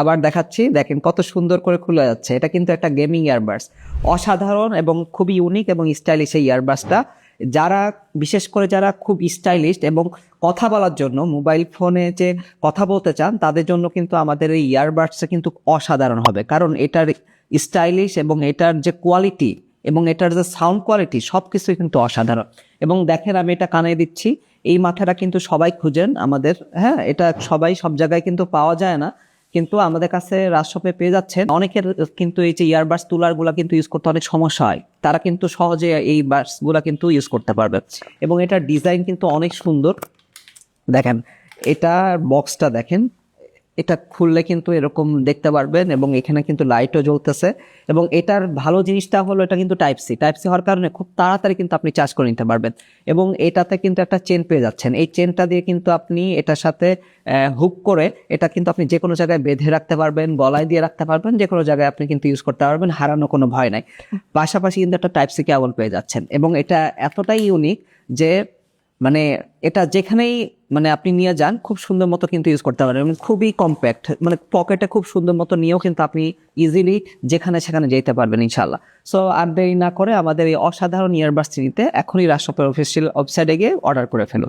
আবার দেখাচ্ছি, দেখেন কত সুন্দর করে খুলে যাচ্ছে। এটা কিন্তু একটা গেমিং ইয়ারবাডস, অসাধারণ এবং খুবই ইউনিক এবং স্টাইলিশ এই ইয়ারবাডসটা। যারা বিশেষ করে যারা খুব স্টাইলিশ এবং কথা বলার জন্য মোবাইল ফোনে যে কথা বলতে চান তাদের জন্য কিন্তু আমাদের এই ইয়ারবাডসটা কিন্তু অসাধারণ হবে, কারণ এটার স্টাইলিশ এবং এটার যে কোয়ালিটি এবং এটার যে সাউন্ড কোয়ালিটি সব কিছুই কিন্তু অসাধারণ। এবং দেখেন আমি এটা কানে দিচ্ছি, এই মাথাটা কিন্তু সবাই খুঁজেন আমাদের, হ্যাঁ এটা সবাই সব জায়গায় কিন্তু পাওয়া যায় না, কিন্তু আমাদের কাছে রাজশপে পেয়ে যাচ্ছেন। অনেকের কিন্তু এই যে ইয়ারবাডস তুলার গুলা কিন্তু ইউজ করতে অনেক সমস্যা হয়, তারা কিন্তু সহজে এই বাডস গুলা কিন্তু ইউজ করতে পারবে। এবং এটার ডিজাইন কিন্তু অনেক সুন্দর। দেখেন এটার বক্সটা দেখেন, এটা খুললে কিন্তু এরকম দেখতে পারবেন এবং এখানে কিন্তু লাইটও জ্বলতেছে। এবং এটার ভালো জিনিসটা হলো এটা কিন্তু টাইপ সি হওয়ার কারণে খুব তাড়াতাড়ি কিন্তু আপনি চার্জ করে নিতে পারবেন। এবং এটাতে কিন্তু একটা চেন পেয়ে যাচ্ছেন, এই চেনটা দিয়ে কিন্তু আপনি এটার সাথে হুক করে এটা কিন্তু আপনি যে কোনো জায়গায় বেঁধে রাখতে পারবেন, গলায় দিয়ে রাখতে পারবেন, যে কোনো জায়গায় আপনি কিন্তু ইউজ করতে পারবেন, হারানো কোনো ভয় নাই। পাশাপাশি কিন্তু একটা টাইপ সি কেবল পেয়ে যাচ্ছেন এবং এটা এতটাই ইউনিক যে মানে এটা যেখানেই মানে আপনি নিয়ে যান খুব সুন্দর মতো কিন্তু ইউজ করতে পারেন এবং খুবই কম্প্যাক্ট, মানে পকেটে খুব সুন্দর মতো নিয়েও কিন্তু আপনি ইজিলি যেখানে সেখানে যেতে পারবেন ইনশাল্লাহ। সো আর দেরি না করে আমাদের এই অসাধারণ ইয়ারবাডস নিতে এখনই রাজশপের অফিসিয়াল ওয়েবসাইটে গিয়ে অর্ডার করে ফেলুন।